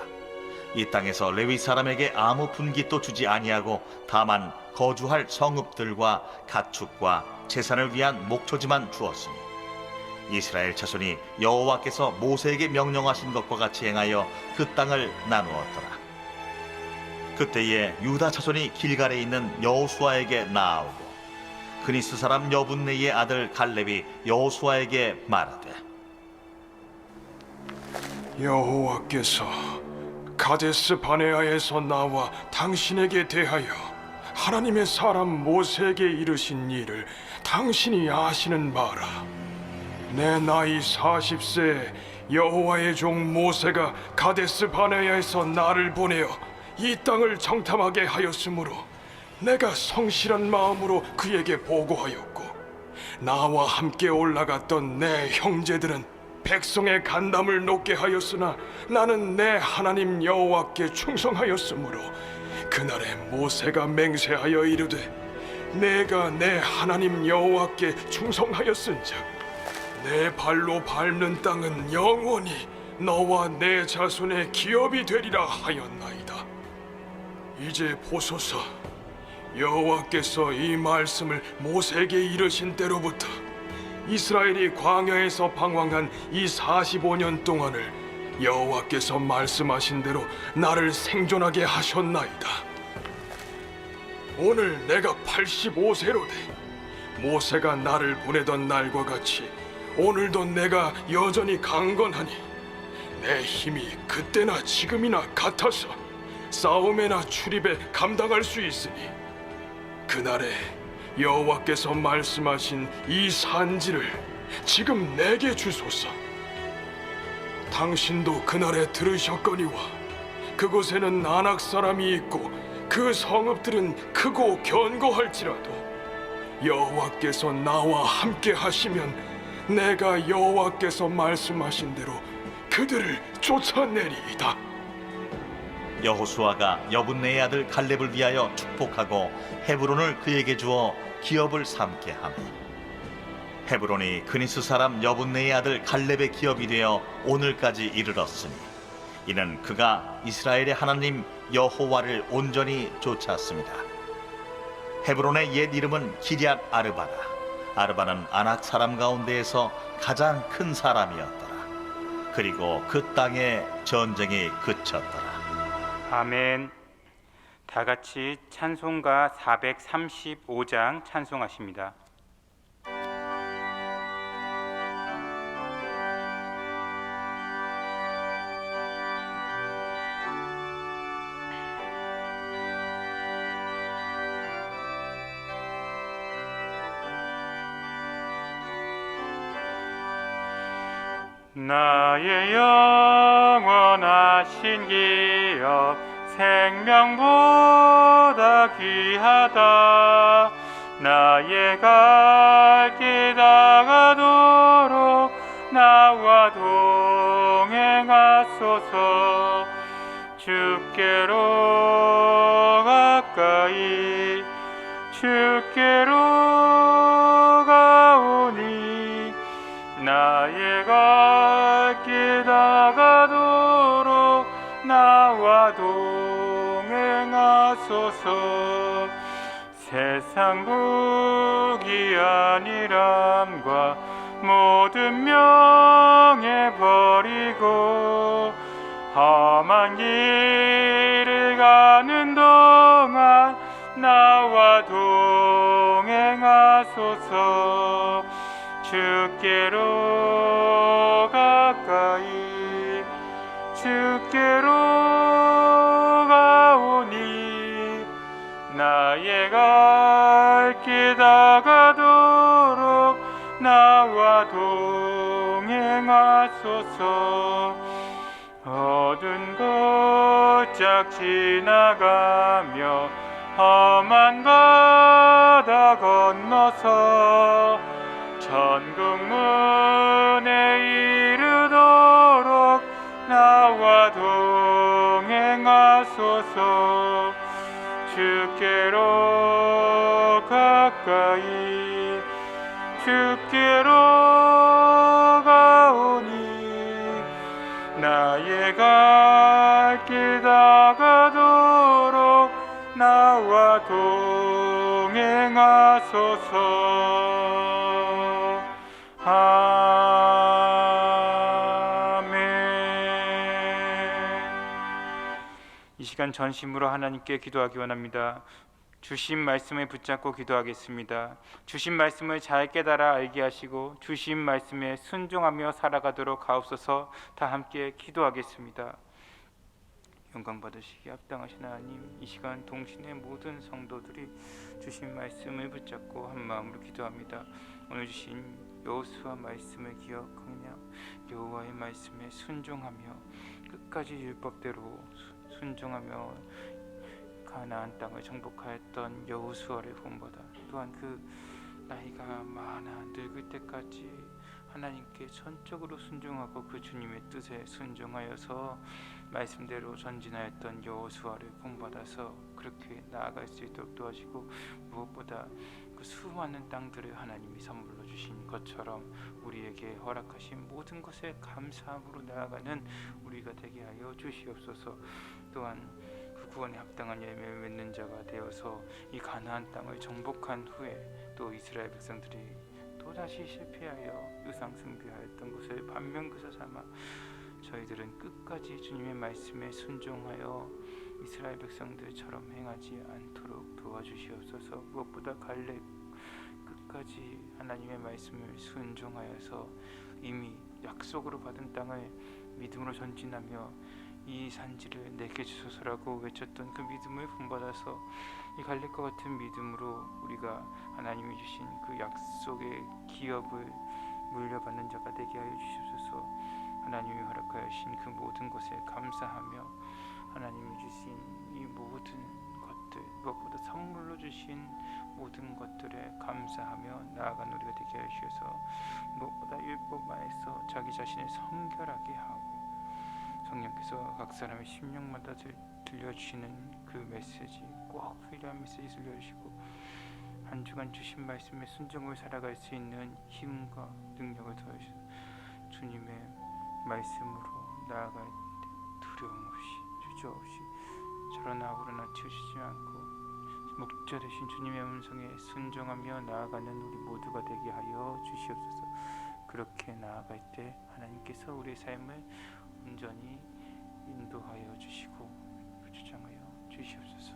이 땅에서 레위 사람에게 아무 분깃도 주지 아니하고 다만 거주할 성읍들과 가축과 제산을 위한 목초지만 주었으니 이스라엘 자손이 여호와께서 모세에게 명령하신 것과 같이 행하여 그 땅을 나누었더라. 그때에 유다 자손이 길갈에 있는 여호수아에게 나아오고 그니스 사람 여분네의 아들 갈렙이 여호수아에게 말하되 여호와께서 가데스 바네아에서 나와 당신에게 대하여 하나님의 사람 모세에게 이르신 일을 당신이 아시는 바라. 내 나이 40세에 여호와의 종 모세가 가데스 바네아에서 나를 보내어 이 땅을 정탐하게 하였으므로 내가 성실한 마음으로 그에게 보고하였고 나와 함께 올라갔던 내 형제들은 백성의 간담을 높게 하였으나 나는 내 하나님 여호와께 충성하였으므로 그날에 모세가 맹세하여 이르되 내가 내 하나님 여호와께 충성하였은즉 내 발로 밟는 땅은 영원히 너와 내 자손의 기업이 되리라 하였나이다. 이제 보소서, 여호와께서 이 말씀을 모세에게 이르신 때로부터 이스라엘이 광야에서 방황한 이 45년 동안을 여호와께서 말씀하신 대로 나를 생존하게 하셨나이다. 오늘 내가 85세로 돼 모세가 나를 보내던 날과 같이 오늘도 내가 여전히 강건하니 내 힘이 그때나 지금이나 같아서 싸움에나 출입에 감당할 수 있으니 그날에 여호와께서 말씀하신 이 산지를 지금 내게 주소서. 당신도 그날에 들으셨거니와 그곳에는 아낙 사람이 있고 그 성읍들은 크고 견고할지라도 여호와께서 나와 함께 하시면 내가 여호와께서 말씀하신 대로 그들을 쫓아내리이다. 여호수아가 여분네의 아들 갈렙을 위하여 축복하고 헤브론을 그에게 주어 기업을 삼게 하매 헤브론이 그니스 사람 여분네의 아들 갈렙의 기업이 되어 오늘까지 이르렀으니 이는 그가 이스라엘의 하나님 여호와를 온전히 쫓았습니다. 헤브론의 옛 이름은 기럇 아르바라. 아르바는 아낙 사람 가운데에서 가장 큰 사람이었더라. 그리고 그 땅에 전쟁이 그쳤더라. 아멘. 다 같이 찬송가 435장 찬송하십니다. 나의 영원하신 기업 생명보다 귀하다. 나의 갈 길 다가도록 나와 동행하소서. 주께로 가까이 주께로 가오니 나의 갈 길 다가도록 나와 동행하소서. 세상 부귀한이람과 모든 명예 버리고 험한 길을 가는 동안 나와 동행하소서. 주께로 가까이 주께로 가오니 나의 갈 길 다가도록 나와 동행하소서. 어두운 곳짝 지나가며 험한 바다 건너서 천국 문에 이르도록 나와 동행하소서. 주께로 가까이 주께로 가오니 나의 갈 길 다가도록 나와 동행하소서. 이 시간 전심으로 하나님께 기도하기 원합니다. 주신 말씀을 붙잡고 기도하겠습니다. 주신 말씀을 잘 깨달아 알게 하시고 주신 말씀에 순종하며 살아가도록 하옵소서. 다 함께 기도하겠습니다. 영광 받으시기 합당하신 하나님, 이 시간 동신의 모든 성도들이 주신 말씀을 붙잡고 한 마음으로 기도합니다. 오늘 주신 여호수아 말씀을 기억하며 여호와의 말씀에 순종하며 끝까지 율법대로 순종하며 가나안 땅을 정복하였던 여호수아를 본보다 또한 그 나이가 많아 늙을 때까지 하나님께 전적으로 순종하고 그 주님의 뜻에 순종하여서 말씀대로 전진하였던 여호수아를 본받아서 그렇게 나아갈 수 있도록 도와주시고 무엇보다 그 수많은 땅들을 하나님이 선물로 주신 것처럼 우리에게 허락하신 모든 것에 감사함으로 나아가는 우리가 되게 하여 주시옵소서. 또한 그 구원에 합당한 열매를 맺는 자가 되어서 이 가나안 땅을 정복한 후에 또 이스라엘 백성들이 또다시 실패하여 유상 숭배하였던 것을 반면교사 삼아 저희들은 끝까지 주님의 말씀에 순종하여 이스라엘 백성들처럼 행하지 않도록 도와주시옵소서. 무엇보다 갈렙 끝까지 하나님의 말씀을 순종하여서 이미 약속으로 받은 땅을 믿음으로 전진하며 이 산지를 내게 주소서라고 외쳤던 그 믿음을 본받아서 이 갈렙과 같은 믿음으로 우리가 하나님이 주신 그 약속의 기업을 물려받는 자가 되게 하여 주시옵소서. 하나님이 허락하신 그 모든 것에 감사하며 하나님이 주신 이 모든 것들, 무엇보다 선물로 주신 모든 것들에 감사하며 나아가는 우리가 되게 하여 주셔서 무엇보다 율법 안에서 자기 자신을 성결하게 하고 성령께서 각 사람의 심령마다 들려주시는 그 메시지, 꼭 필요한 메시지 들려주시고 한 주간 주신 말씀에 순종을 살아갈 수 있는 힘과 능력을 더하셔서 주님의 말씀으로 나아갈 때 두려움 없이 주저 없이 저러나 오르나 치우치지 않고 목자 되신 주님의 음성에 순종하며 나아가는 우리 모두가 되게 하여 주시옵소서. 그렇게 나아갈 때 하나님께서 우리의 삶을 온전히 인도하여 주시고 주장하여 주시옵소서.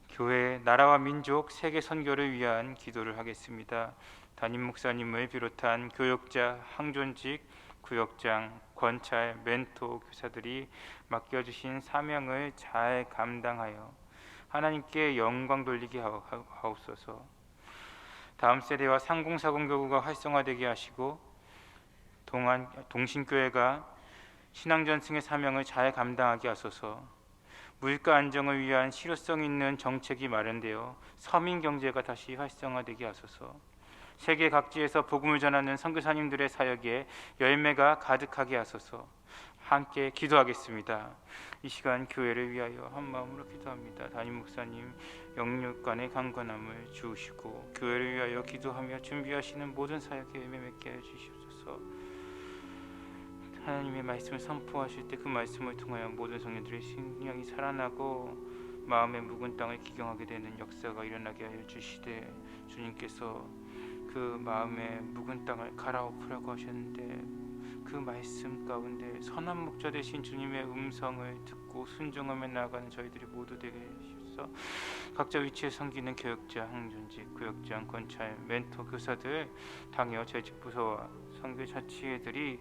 교회, 나라와 민족, 세계 선교를 위한 기도를 하겠습니다. 담임 목사님을 비롯한 교역자, 항존직, 구역장, 권찰, 멘토, 교사들이 맡겨주신 사명을 잘 감당하여 하나님께 영광 돌리게 하옵소서. 다음 세대와 상공사공 교구가 활성화되게 하시고 동신교회가 신앙전승의 사명을 잘 감당하게 하소서. 물가 안정을 위한 실효성 있는 정책이 마련되어 서민 경제가 다시 활성화되게 하소서. 세계 각지에서 복음을 전하는 선교사님들의 사역에 열매가 가득하게 하소서. 함께 기도하겠습니다. 이 시간 교회를 위하여 한 마음으로 기도합니다. 담임 목사님 영육간의 강건함을 주시고 교회를 위하여 기도하며 준비하시는 모든 사역에 열매 맺게 해 주시옵소서. 하나님의 말씀을 선포하실 때 그 말씀을 통하여 모든 성령들의 신령이 살아나고 마음의 묵은 땅을 기경하게 되는 역사가 일어나게 하여 주시되 주님께서 그 마음의 묵은 땅을 갈아엎으라고 하셨는데 그 말씀 가운데 선한 목자 되신 주님의 음성을 듣고 순종하며 나아가는 저희들이 모두 되게 해주셔서 각자 위치에 섬기는 교역자, 항존직, 구역장, 권찰, 멘토, 교사들, 당여, 재직부서와 선교 자치회들이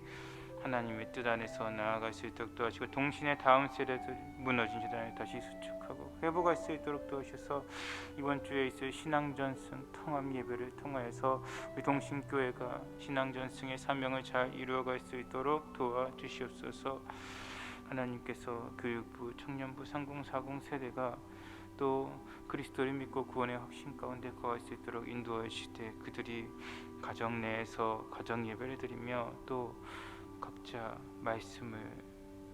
하나님의 뜻 안에서 나아갈 수 있도록 도와주시고 동신의 다음 세대들 무너진 재단을 다시 수축하고 회복할 수 있도록 도와주셔서 이번 주에 있을 신앙전승 통합 예배를 통하여서 우리 동신교회가 신앙전승의 사명을 잘 이루어갈 수 있도록 도와주시옵소서. 하나님께서 교육부, 청년부, 상공사공 세대가 또 그리스도를 믿고 구원의 확신 가운데 거할 수 있도록 인도하여 주시되 그들이 가정 내에서 가정 예배를 드리며 또 각자 말씀을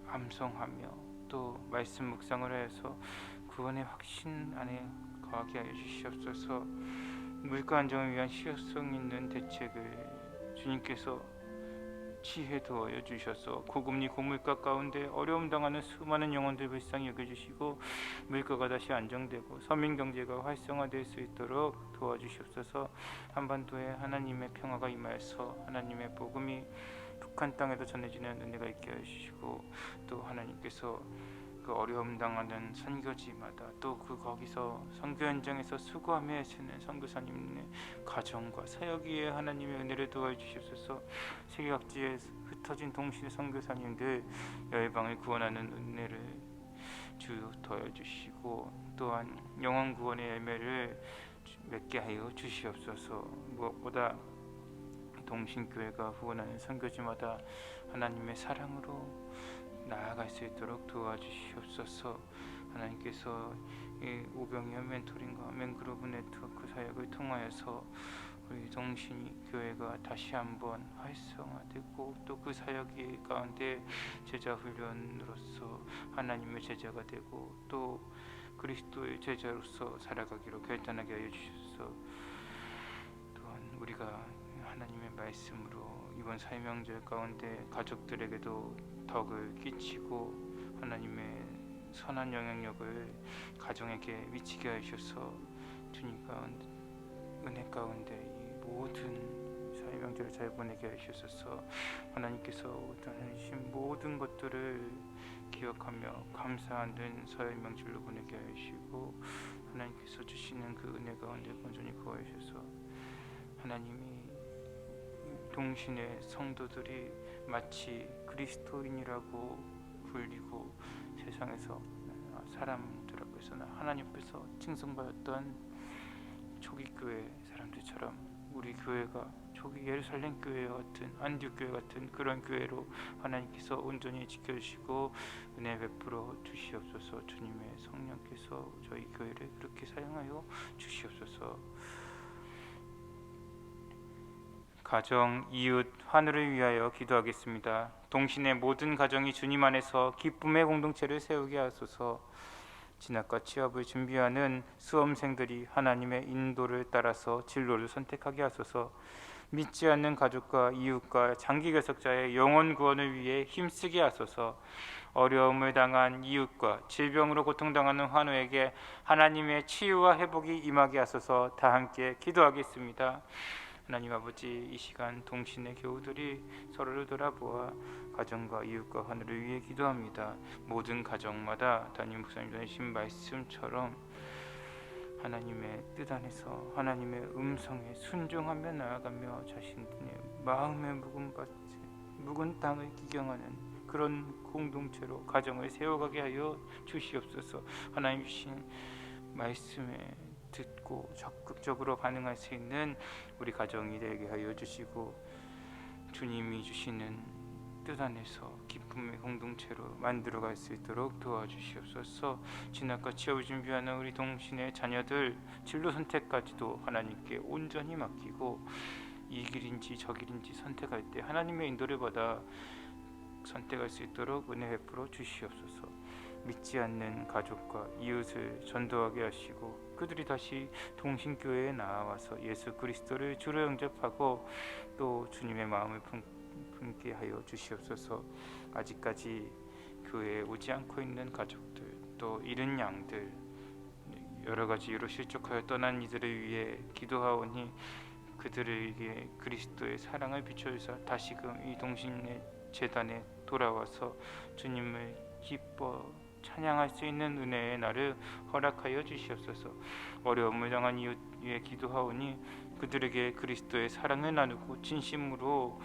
암송하며 또 말씀 묵상을 해서 구원의 확신 안에 거하게 하여 주시옵소서. 물가 안정을 위한 실효성 있는 대책을 주님께서 지혜 도하여 주셔서 고금리 고물가 가운데 어려움 당하는 수많은 영혼들 불쌍히 여겨주시고 물가가 다시 안정되고 서민 경제가 활성화될 수 있도록 도와주시옵소서. 한반도에 하나님의 평화가 임하여서 하나님의 복음이 북한 땅에도 전해지는 은혜가 있게 해주시고 또 하나님께서 그 어려움 당하는 선교지마다 또 그 거기서 선교 현장에서 수고하며 애쓰는 선교사님의 가정과 사역 위에 하나님의 은혜를 도와주시옵소서. 세계 각지에 흩어진 동시대 선교사님들 열방을 구원하는 은혜를 주 더해 주시고 또한 영혼 구원의 열매를 맺게 하여 주시옵소서. 무엇보다 동신교회가 후원하는 선교지마다 하나님의 사랑으로 나아갈 수 있도록 도와주시옵소서. 하나님께서 이 오병이어 멘토링과 맨그로브 네트워크 사역을 통하여서 우리 동신교회가 다시 한번 활성화되고 또 그 사역이 가운데 제자 훈련으로서 하나님의 제자가 되고 또 그리스도의 제자로서 살아가기로 결단하게 하여 주셔서 또한 우리가 하나님의 말씀으로 이번 사명절 가운데 가족들에게도 덕을 끼치고 하나님의 선한 영향력을 가정에게 미치게 하셔서 주님 가운데 은혜 가운데 이 모든 사명절을 잘 보내게 하셔서 하나님께서 주신 모든 것들을 기억하며 감사하는 사명절로 보내게 하시고 하나님께서 주시는 그 은혜 가운데 온전히 거하셔서 하나님이 동신의 성도들이 마치 그리스도인이라고 불리고 세상에서 사람들 앞에서나 하나님 앞에서 칭송받았던 초기 교회 사람들처럼 우리 교회가 초기 예루살렘 교회 같은 안디옥 교회 같은 그런 교회로 하나님께서 온전히 지켜주시고 은혜 베풀어 주시옵소서. 주님의 성령께서 저희 교회를 그렇게 사용하여 주시옵소서. 가정, 이웃, 하늘을 위하여 기도하겠습니다. 동신의 모든 가정이 주님 안에서 기쁨의 공동체를 세우게 하소서. 진학과 취업을 준비하는 수험생들이 하나님의 인도를 따라서 진로를 선택하게 하소서. 믿지 않는 가족과 이웃과 장기 결석자의 영혼 구원을 위해 힘쓰게 하소서. 어려움을 당한 이웃과 질병으로 고통당하는 환우에게 하나님의 치유와 회복이 임하게 하소서. 다 함께 기도하겠습니다. 하나님 아버지, 이 시간 동신의 교우들이 서로를 돌아보아 가정과 이웃과 하늘을 위해 기도합니다. 모든 가정마다 담임 목사님 전해주신 말씀처럼 하나님의 뜻 안에서 하나님의 음성에 순종하며 나아가며 자신의 마음의 묵은 땅을 기경하는 그런 공동체로 가정을 세워가게 하여 주시옵소서. 하나님 주신 말씀에 듣고 적극적으로 반응할 수 있는 우리 가정이 되게 하여 주시고, 주님이 주시는 뜻 안에서 기쁨의 공동체로 만들어갈 수 있도록 도와주시옵소서. 진학과 취업을 준비하는 우리 동신의 자녀들 진로 선택까지도 하나님께 온전히 맡기고 이 길인지 저 길인지 선택할 때 하나님의 인도를 받아 선택할 수 있도록 은혜 베풀어 주시옵소서. 믿지 않는 가족과 이웃을 전도하게 하시고 그들이 다시 동신교회에 나와서 예수 그리스도를 주로 영접하고 또 주님의 마음을 품게 하여 주시옵소서. 아직까지 교회에 오지 않고 있는 가족들, 또 잃은 양들, 여러 가지 이유로 실족하여 떠난 이들을 위해 기도하오니 그들에게 그리스도의 사랑을 비춰주사 다시금 이 동신의 재단에 돌아와서 주님을 기뻐 찬양할 수 있는 은혜의 날을 허락하여 주시옵소서. 어려움을 당한 이웃 위해 기도하오니 그들에게 그리스도의 사랑을 나누고 진심으로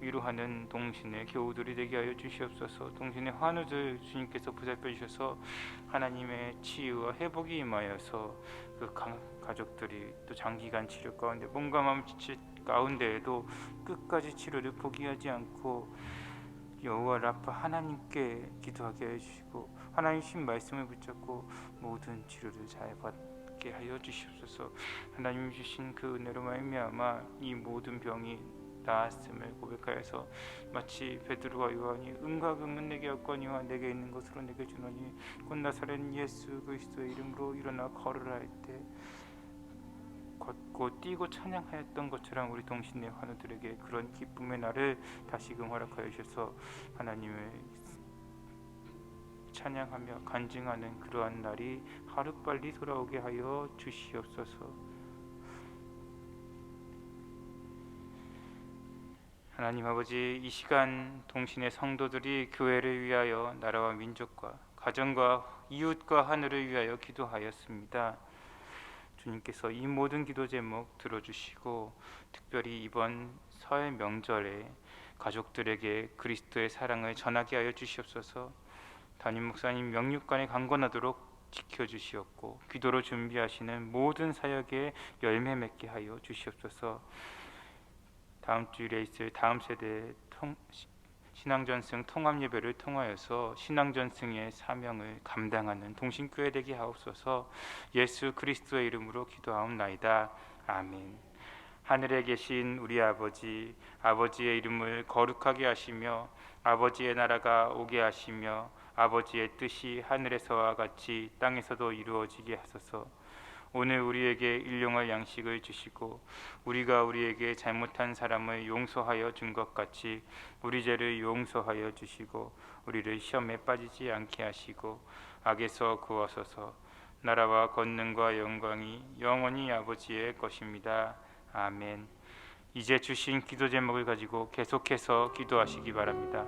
위로하는 동신의 교우들이 되게 하여 주시옵소서. 동신의 환우들 주님께서 보살펴 주셔서 하나님의 치유와 회복이 임하여서 그 가족들이 또 장기간 치료 가운데 몸과 마음 지칠 가운데에도 끝까지 치료를 포기하지 않고 여호와 라파 하나님께 기도하게 해주시고 하나님 신 말씀을 붙잡고 모든 치료를 잘 받게 하여 주시옵소서. 하나님 주신 그 은혜로 말미암아 이 모든 병이 나았음을 고백하여서 마치 베드로와 요한이 은과 금은 내게 없거니와 내게 있는 것으로 내게 주노니 곧 나사렛 예수 그리스도의 이름으로 일어나 걸으라 할 때 걷고 뛰고 찬양하였던 것처럼 우리 동신의 환우들에게 그런 기쁨의 날을 다시금 허락하여 주셔서 하나님을 찬양하며 간증하는 그러한 날이 하루빨리 돌아오게 하여 주시옵소서. 하나님 아버지, 이 시간 동신의 성도들이 교회를 위하여 나라와 민족과 가정과 이웃과 하늘을 위하여 기도하였습니다. 주님께서 이 모든 기도 제목 들어주시고 특별히 이번 설 명절에 가족들에게 그리스도의 사랑을 전하게 하여 주시옵소서. 담임 목사님 명육관에 강건하도록 지켜주시옵고 기도로 준비하시는 모든 사역에 열매 맺게 하여 주시옵소서. 다음 주일에 있을 다음 세대 신앙전승 통합예배를 통하여서 신앙전승의 사명을 감당하는 동신교회 되게 하옵소서. 예수 그리스도의 이름으로 기도하옵나이다. 아멘. 하늘에 계신 우리 아버지, 아버지의 이름을 거룩하게 하시며 아버지의 나라가 오게 하시며 아버지의 뜻이 하늘에서와 같이 땅에서도 이루어지게 하소서. 오늘 우리에게 일용할 양식을 주시고 우리가 우리에게 잘못한 사람을 용서하여 준 것 같이 우리 죄를 용서하여 주시고 우리를 시험에 빠지지 않게 하시고 악에서 구하소서. 나라와 권능과 영광이 영원히 아버지의 것입니다. 아멘. 이제 주신 기도 제목을 가지고 계속해서 기도하시기 바랍니다.